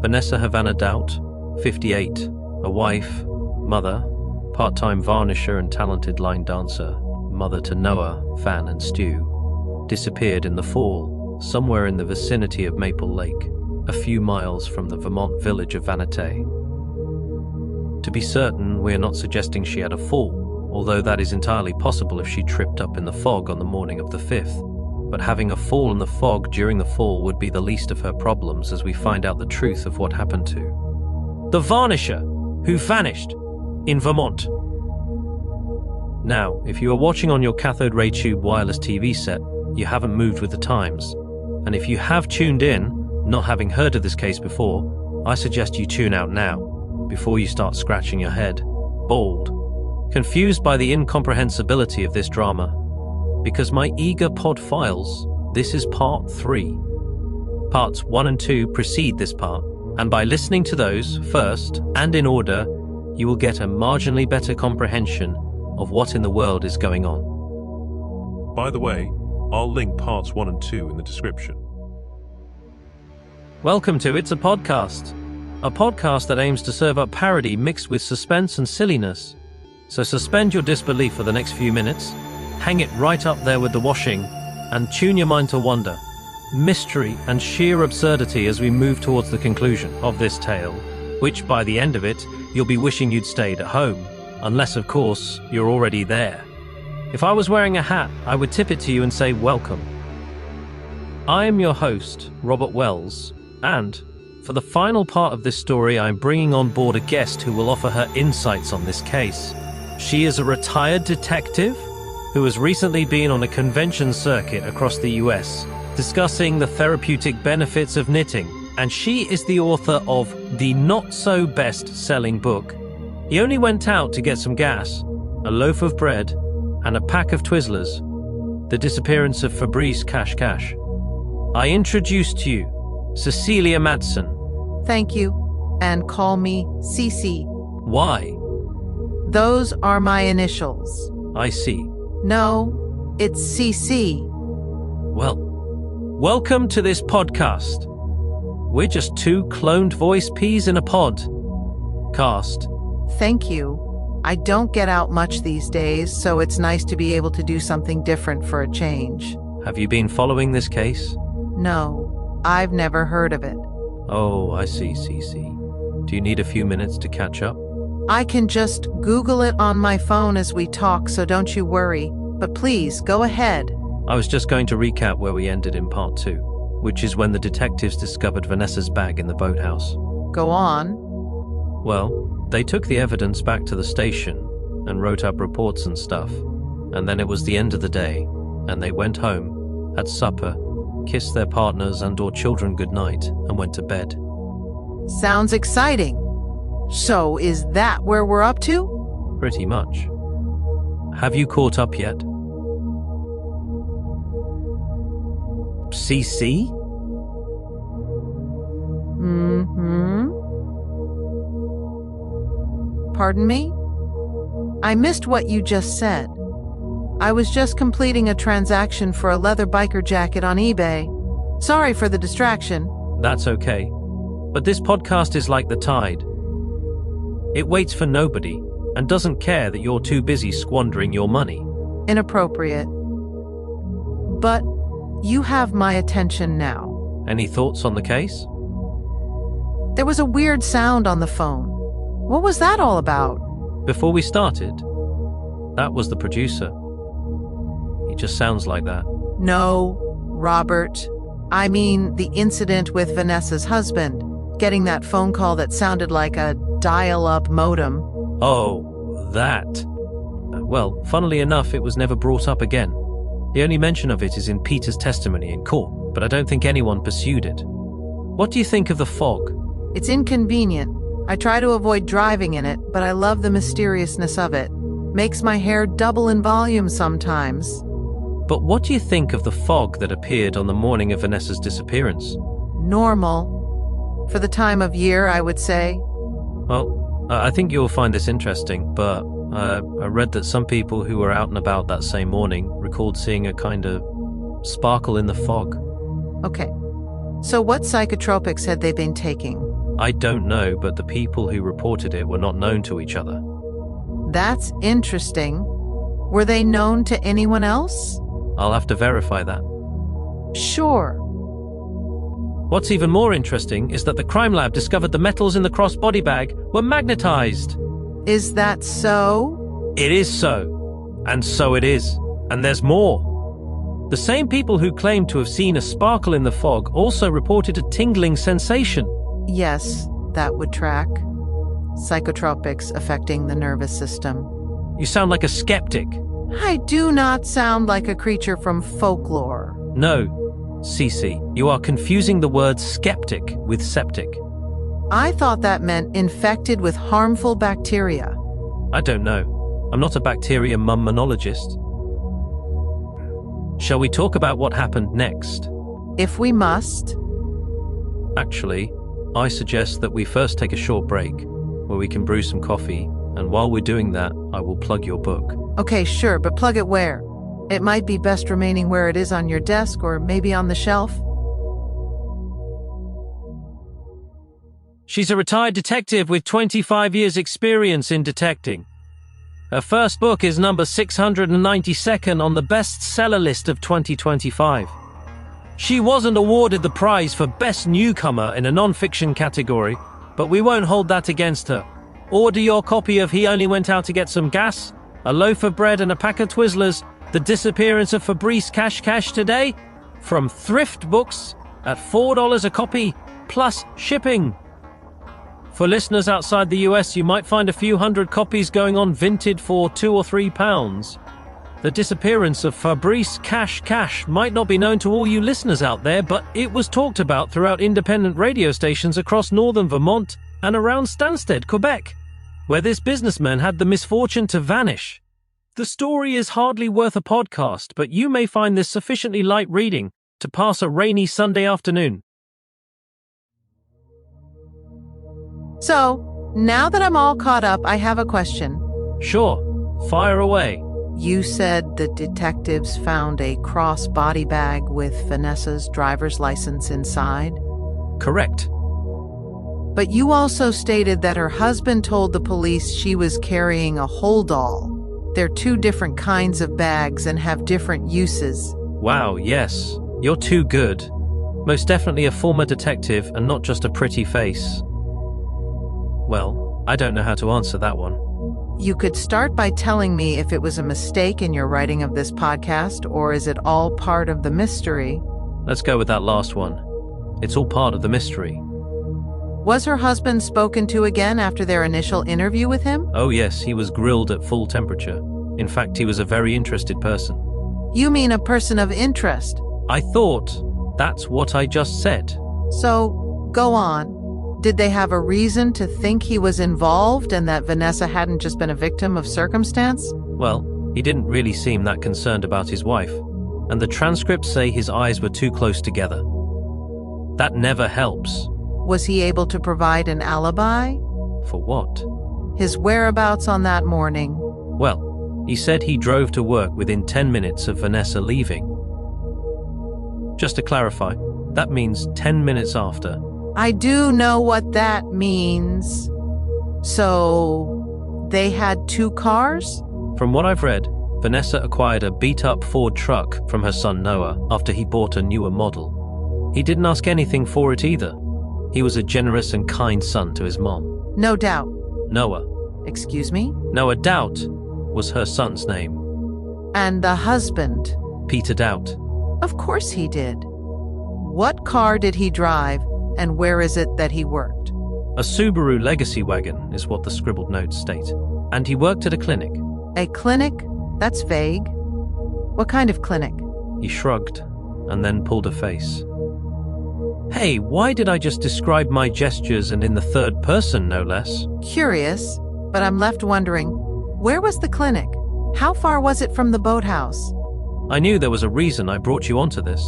Vanessa Dowt, 58, a wife, mother, part-time varnisher and talented line dancer, mother to Noah, Fan and Stu, disappeared in the fall, somewhere in the vicinity of Maple Lake, a few miles from the Vermont village of Vanity. To be certain, we are not suggesting she had a fall, although that is entirely possible if she tripped up in the fog on the morning of the 5th. But having a fall in the fog during the fall would be the least of her problems as we find out the truth of what happened to the varnisher who vanished in Vermont. Now, if you are watching on your cathode ray tube wireless TV set, you haven't moved with the times. And if you have tuned in, not having heard of this case before, I suggest you tune out now, before you start scratching your head, bald, confused by the incomprehensibility of this drama. Because my eager pod files, this is part 3. Parts 1 and 2 precede this part, and by listening to those first and in order, you will get a marginally better comprehension of what in the world is going on. By the way, I'll link parts 1 and 2 in the description. Welcome to It's a Podcast that aims to serve up parody mixed with suspense and silliness. So suspend your disbelief for the next few minutes, hang it right up there with the washing, and tune your mind to wonder, mystery, and sheer absurdity as we move towards the conclusion of this tale, which by the end of it, you'll be wishing you'd stayed at home, unless, of course, you're already there. If I was wearing a hat, I would tip it to you and say welcome. I am your host, Robert Wells, and for the final part of this story, I'm bringing on board a guest who will offer her insights on this case. She is a retired detective who has recently been on a convention circuit across the US, discussing the therapeutic benefits of knitting, and she is the author of the not-so-best-selling book, He Only Went Out to Get Some Gas, a Loaf of Bread, and a Pack of Twizzlers, The Disappearance of Fabrice Cash Cash. I introduce to you Cecilia Madsen. Thank you, and call me Cece. Why? Those are my initials. I see. No, it's CC. Well, welcome to this podcast. We're just two cloned voice peas in a pod. Cast. Thank you. I don't get out much these days, so it's nice to be able to do something different for a change. Have you been following this case? No, I've never heard of it. Oh, I see, CC. Do you need a few minutes to catch up? I can just Google it on my phone as we talk, so don't you worry. But please, go ahead. I was just going to recap where we ended in part 2, which is when the detectives discovered Vanessa's bag in the boathouse. Go on. Well, they took the evidence back to the station and wrote up reports and stuff. And then it was the end of the day, and they went home, had supper, kissed their partners and/or children goodnight, and went to bed. Sounds exciting. So, is that where we're up to? Pretty much. Have you caught up yet? CC? Mm-hmm. Pardon me? I missed what you just said. I was just completing a transaction for a leather biker jacket on eBay. Sorry for the distraction. That's okay. But this podcast is like the tide. It waits for nobody and doesn't care that you're too busy squandering your money. Inappropriate. But you have my attention now. Any thoughts on the case? There was a weird sound on the phone. What was that all about? Before we started, that was the producer. He just sounds like that. No, Robert. I mean the incident with Vanessa's husband, getting that phone call that sounded like a dial-up modem. Oh, that. Well, funnily enough, it was never brought up again. The only mention of it is in Peter's testimony in court, but I don't think anyone pursued it. What do you think of the fog? It's inconvenient. I try to avoid driving in it, but I love the mysteriousness of it. Makes my hair double in volume sometimes. But what do you think of the fog that appeared on the morning of Vanessa's disappearance? Normal. For the time of year, I would say. Well, I think you'll find this interesting, but I read that some people who were out and about that same morning recalled seeing a kind of sparkle in the fog. Okay. So what psychotropics had they been taking? I don't know, but the people who reported it were not known to each other. That's interesting. Were they known to anyone else? I'll have to verify that. Sure. What's even more interesting is that the crime lab discovered the metals in the cross-body bag were magnetized. Is that so? It is so. And so it is. And there's more. The same people who claimed to have seen a sparkle in the fog also reported a tingling sensation. Yes, that would track. Psychotropics affecting the nervous system. You sound like a skeptic. I do not sound like a creature from folklore. No, Cece, you are confusing the word skeptic with septic. I thought that meant infected with harmful bacteria. I don't know. I'm not a bacteria mummonologist. Shall we talk about what happened next? If we must. Actually, I suggest that we first take a short break, where we can brew some coffee, and while we're doing that, I will plug your book. Okay, sure, but plug it where? It might be best remaining where it is on your desk or maybe on the shelf. She's a retired detective with 25 years' experience in detecting. Her first book is number 692nd on the bestseller list of 2025. She wasn't awarded the prize for Best Newcomer in a non-fiction category, but we won't hold that against her. Order your copy of He Only Went Out to Get Some Gas, a loaf of bread and a pack of Twizzlers, The Disappearance of Fabrice Cash today, from Thrift Books at $4 a copy, plus shipping. For listeners outside the US, you might find a few hundred copies going on Vinted for £2 or £3. The Disappearance of Fabrice Cash might not be known to all you listeners out there, but it was talked about throughout independent radio stations across northern Vermont and around Stansted, Quebec, where this businessman had the misfortune to vanish. The story is hardly worth a podcast, but you may find this sufficiently light reading to pass a rainy Sunday afternoon. So, now that I'm all caught up, I have a question. Sure, fire away. You said the detectives found a cross-body bag with Vanessa's driver's license inside? Correct. But you also stated that her husband told the police she was carrying a holdall. They're two different kinds of bags and have different uses. Wow, yes. You're too good. Most definitely a former detective and not just a pretty face. Well, I don't know how to answer that one. You could start by telling me if it was a mistake in your writing of this podcast, or is it all part of the mystery? Let's go with that last one. It's all part of the mystery. Was her husband spoken to again after their initial interview with him? Oh yes, he was grilled at full temperature. In fact, he was a very interested person. You mean a person of interest? I thought that's what I just said. So, go on. Did they have a reason to think he was involved and that Vanessa hadn't just been a victim of circumstance? Well, he didn't really seem that concerned about his wife, and the transcripts say his eyes were too close together. That never helps. Was he able to provide an alibi? For what? His whereabouts on that morning? Well, he said he drove to work within 10 minutes of Vanessa leaving. Just to clarify, that means 10 minutes after. I do know what that means. So, they had two cars? From what I've read, Vanessa acquired a beat-up Ford truck from her son Noah after he bought a newer model. He didn't ask anything for it either. He was a generous and kind son to his mom. No doubt. Noah. Excuse me? Noah Dowt was her son's name. And the husband? Peter Dowt. Of course he did. What car did he drive, and where is it that he worked? A Subaru Legacy wagon is what the scribbled notes state. And he worked at a clinic. A clinic? That's vague. What kind of clinic? He shrugged, and then pulled a face. Hey, why did I just describe my gestures and in the third person, no less? Curious, but I'm left wondering, where was the clinic? How far was it from the boathouse? I knew there was a reason I brought you onto this.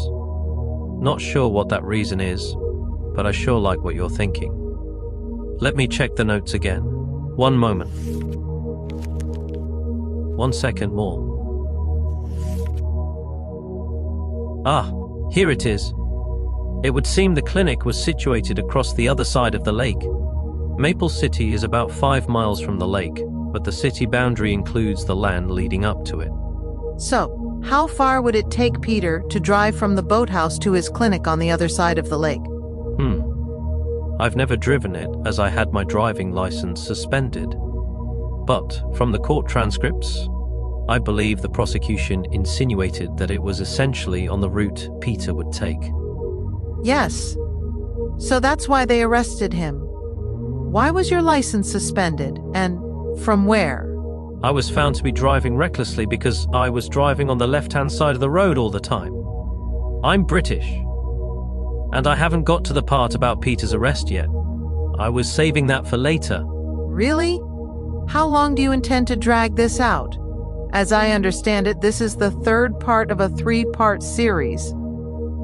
Not sure what that reason is, but I sure like what you're thinking. Let me check the notes again. One moment. 1 second more. Ah, here it is. It would seem the clinic was situated across the other side of the lake. Maple City is about 5 miles from the lake, but the city boundary includes the land leading up to it. So, how far would it take Peter to drive from the boathouse to his clinic on the other side of the lake? I've never driven it, as I had my driving license suspended. But from the court transcripts, I believe the prosecution insinuated that it was essentially on the route Peter would take. Yes. So that's why they arrested him. Why was your license suspended, and from where? I was found to be driving recklessly because I was driving on the left-hand side of the road all the time. I'm British, and I haven't got to the part about Peter's arrest yet. I was saving that for later. Really? How long do you intend to drag this out? As I understand it, this is the third part of a 3-part series.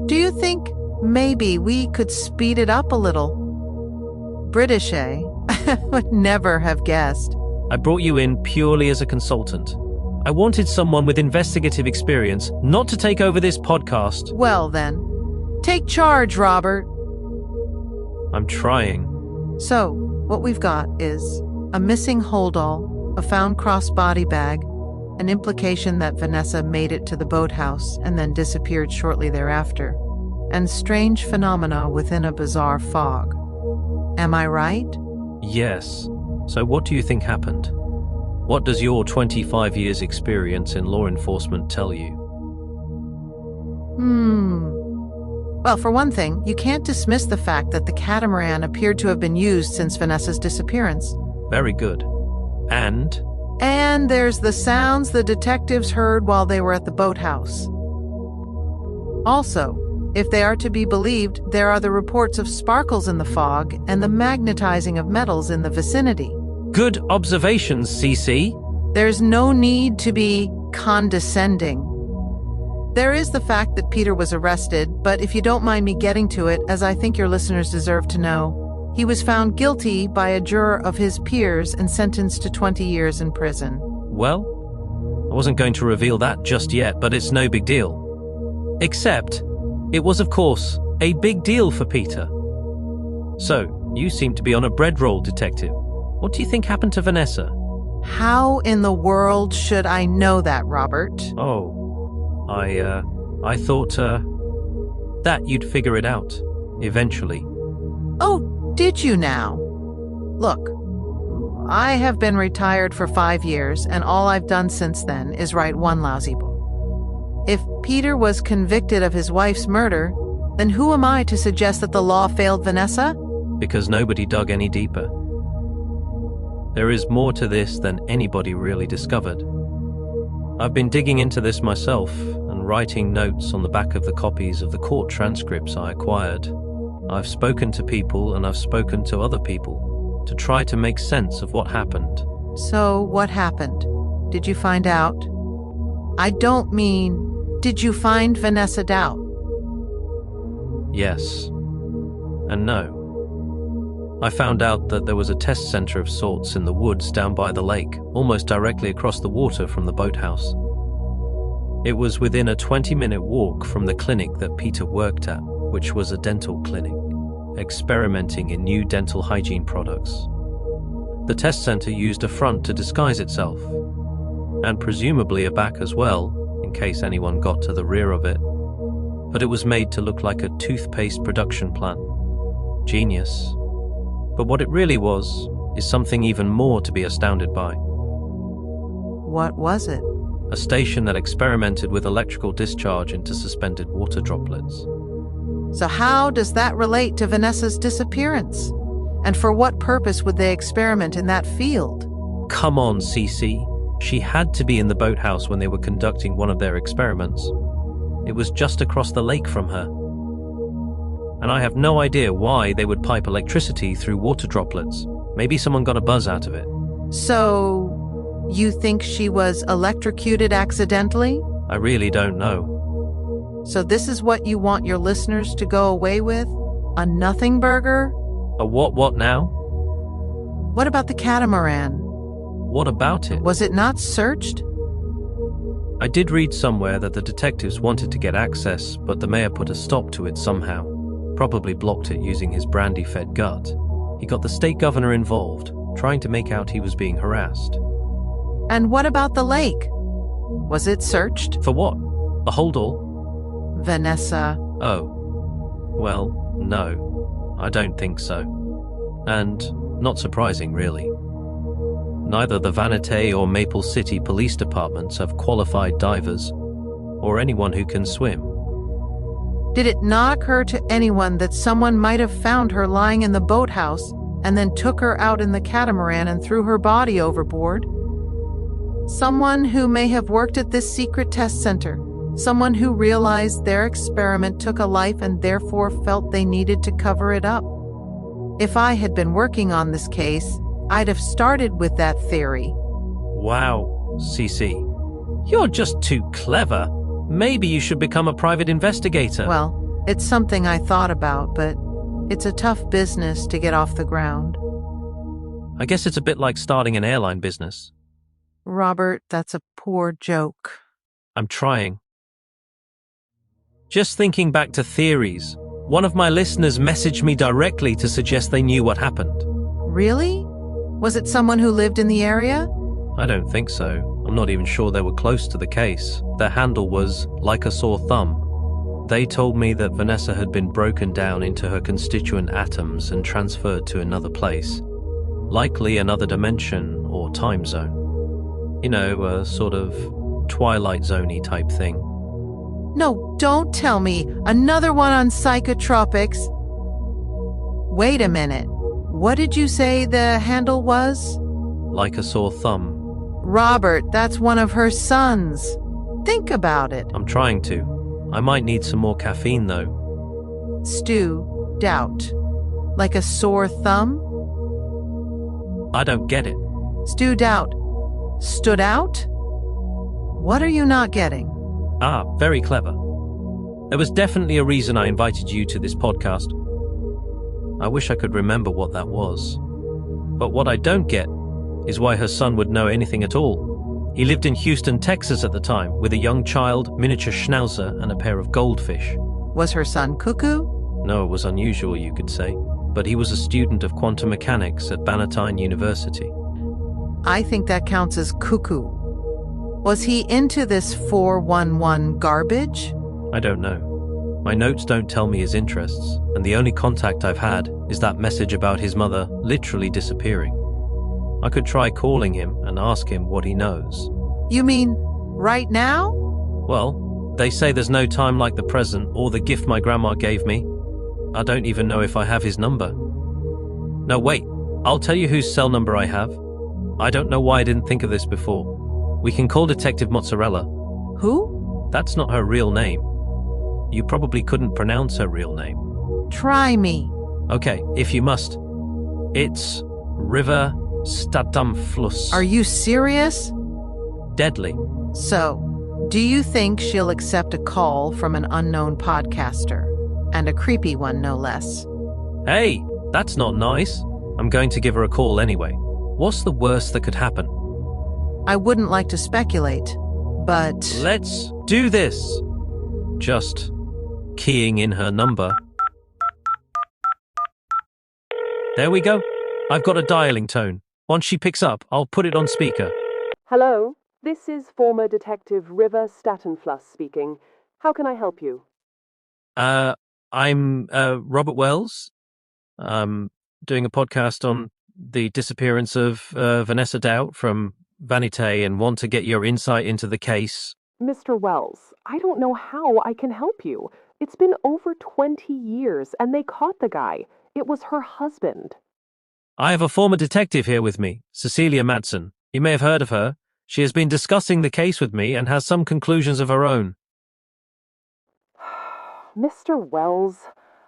Do you think maybe we could speed it up a little? British, eh? Would never have guessed. I brought you in purely as a consultant. I wanted someone with investigative experience, not to take over this podcast. Well then, take charge, Robert. I'm trying. So, what we've got is a missing holdall, a found crossbody bag, an implication that Vanessa made it to the boathouse and then disappeared shortly thereafter, and strange phenomena within a bizarre fog. Am I right? Yes. So what do you think happened? What does your 25 years experience in law enforcement tell you? Well, for one thing, you can't dismiss the fact that the catamaran appeared to have been used since Vanessa's disappearance. Very good. And there's the sounds the detectives heard while they were at the boathouse. Also, if they are to be believed, there are the reports of sparkles in the fog and the magnetizing of metals in the vicinity. Good observations, CC. There's no need to be condescending. There is the fact that Peter was arrested, but if you don't mind me getting to it, as I think your listeners deserve to know, he was found guilty by a juror of his peers and sentenced to 20 years in prison. Well, I wasn't going to reveal that just yet, but it's no big deal. Except, it was, of course, a big deal for Peter. So, you seem to be on a bread roll, Detective. What do you think happened to Vanessa? How in the world should I know that, Robert? Oh, I thought, that you'd figure it out, eventually. Oh, did you now? Look, I have been retired for 5 years, and all I've done since then is write one lousy book. If Peter was convicted of his wife's murder, then who am I to suggest that the law failed Vanessa? Because nobody dug any deeper. There is more to this than anybody really discovered. I've been digging into this myself and writing notes on the back of the copies of the court transcripts I acquired. I've spoken to people and I've spoken to other people to try to make sense of what happened. So, what happened? Did you find out? I don't mean, did you find Vanessa Dowt? Yes. And no. I found out that there was a test center of sorts in the woods down by the lake, almost directly across the water from the boathouse. It was within a 20-minute walk from the clinic that Peter worked at, which was a dental clinic, experimenting in new dental hygiene products. The test center used a front to disguise itself, and presumably a back as well, in case anyone got to the rear of it. But it was made to look like a toothpaste production plant. Genius. But what it really was is something even more to be astounded by. What was it? A station that experimented with electrical discharge into suspended water droplets. So how does that relate to Vanessa's disappearance? And for what purpose would they experiment in that field? Come on, Cece. She had to be in the boathouse when they were conducting one of their experiments. It was just across the lake from her. And I have no idea why they would pipe electricity through water droplets. Maybe someone got a buzz out of it. So, you think she was electrocuted accidentally? I really don't know. So this is what you want your listeners to go away with? A nothing burger? A what now? What about the catamaran? What about it? Was it not searched? I did read somewhere that the detectives wanted to get access, but the mayor put a stop to it somehow. Probably blocked it using his brandy-fed gut. He got the state governor involved, trying to make out he was being harassed. And what about the lake? Was it searched? For what? A holdall? Vanessa. Oh. Well, no. I don't think so. And not surprising, really. Neither the Vanity or Maple City police departments have qualified divers, or anyone who can swim. Did it not occur to anyone that someone might have found her lying in the boathouse and then took her out in the catamaran and threw her body overboard? Someone who may have worked at this secret test center. Someone who realized their experiment took a life and therefore felt they needed to cover it up. If I had been working on this case, I'd have started with that theory. Wow, Cece. You're just too clever. Maybe you should become a private investigator. Well, it's something I thought about, but it's a tough business to get off the ground. I guess it's a bit like starting an airline business. Robert, that's a poor joke. I'm trying. Just thinking back to theories, one of my listeners messaged me directly to suggest they knew what happened. Really? Was it someone who lived in the area? I don't think so. I'm not even sure they were close to the case. Their handle was like a sore thumb. They told me that Vanessa had been broken down into her constituent atoms and transferred to another place. Likely another dimension or time zone. You know, a sort of Twilight Zone-y type thing. No, don't tell me. Another one on psychotropics. Wait a minute. What did you say the handle was? Like a sore thumb. Robert, that's one of her sons. Think about it. I'm trying to. I might need some more caffeine, though. Stu, Doubt. Like a sore thumb? I don't get it. Stu Doubt. Stood out? What are you not getting? Ah, very clever. There was definitely a reason I invited you to this podcast. I wish I could remember what that was. But what I don't get is why her son would know anything at all. He lived in Houston, Texas at the time, with a young child, miniature schnauzer, and a pair of goldfish. Was her son cuckoo? No, it was unusual, you could say. But he was a student of quantum mechanics at Bannatyne University. I think that counts as cuckoo. Was he into this 411 garbage? I don't know. My notes don't tell me his interests, and the only contact I've had is that message about his mother literally disappearing. I could try calling him and ask him what he knows. You mean right now? Well, they say there's no time like the present or the gift my grandma gave me. I don't even know if I have his number. No, wait. I'll tell you whose cell number I have. I don't know why I didn't think of this before. We can call Detective Mozzarella. Who? That's not her real name. You probably couldn't pronounce her real name. Try me. Okay, if you must. It's River Stadumfluss. Are you serious? Deadly. So, do you think she'll accept a call from an unknown podcaster? And a creepy one, no less. Hey, that's not nice. I'm going to give her a call anyway. What's the worst that could happen? I wouldn't like to speculate, but... Let's do this. Just keying in her number. There we go. I've got a dialing tone. Once she picks up, I'll put it on speaker. Hello, this is former Detective River Statenfluss speaking. How can I help you? I'm Robert Wells. Doing a podcast on the disappearance of Vanessa Dowt from Vanity and want to get your insight into the case. Mr. Wells, I don't know how I can help you. It's been over 20 years, and they caught the guy. It was her husband. I have a former detective here with me, Cecilia Madsen. You may have heard of her. She has been discussing the case with me and has some conclusions of her own. Mr. Wells,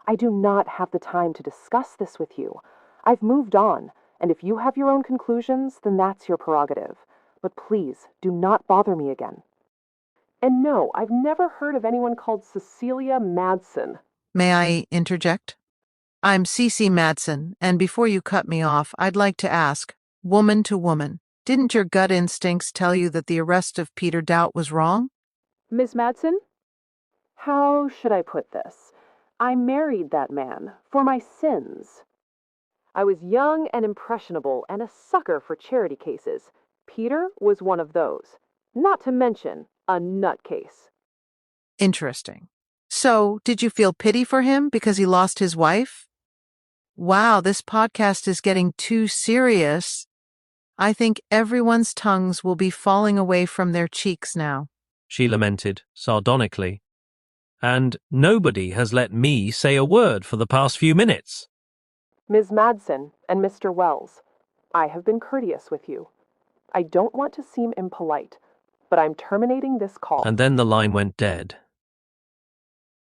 I do not have the time to discuss this with you. I've moved on, and if you have your own conclusions, then that's your prerogative. But please, do not bother me again. And no, I've never heard of anyone called Cecilia Madsen. May I interject? I'm Cece Madsen, and before you cut me off, I'd like to ask, woman to woman, didn't your gut instincts tell you that the arrest of Peter Dowt was wrong? Miss Madsen? How should I put this? I married that man for my sins. I was young and impressionable and a sucker for charity cases. Peter was one of those. Not to mention a nutcase. Interesting. So, did you feel pity for him because he lost his wife? Wow, this podcast is getting too serious. I think everyone's tongues will be falling away from their cheeks now. She lamented, sardonically. And nobody has let me say a word for the past few minutes. Ms. Madsen and Mr. Wells, I have been courteous with you. I don't want to seem impolite, but I'm terminating this call. And then the line went dead.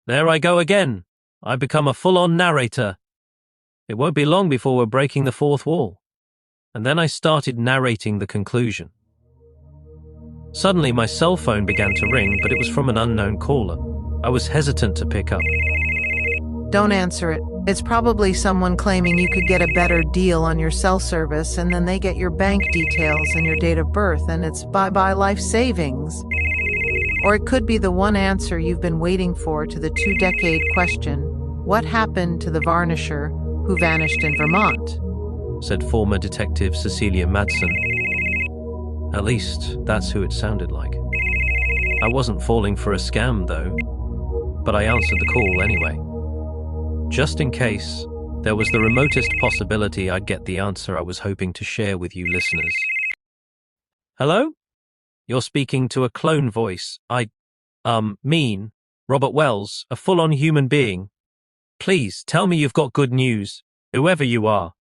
There I go again. I've become a full-on narrator. It won't be long before we're breaking the fourth wall. And then I started narrating the conclusion. Suddenly my cell phone began to ring, but it was from an unknown caller. I was hesitant to pick up. Don't answer it. It's probably someone claiming you could get a better deal on your cell service, and then they get your bank details and your date of birth, and it's bye-bye life savings. Or it could be the one answer you've been waiting for to the 2-decade question, what happened to the varnisher who vanished in Vermont? Said former detective Cecilia Madsen. At least, that's who it sounded like. I wasn't falling for a scam, though, but I answered the call anyway. Just in case, there was the remotest possibility I'd get the answer I was hoping to share with you listeners. Hello? You're speaking to a clone voice. mean, Robert Wells, a full-on human being. Please, tell me you've got good news, whoever you are.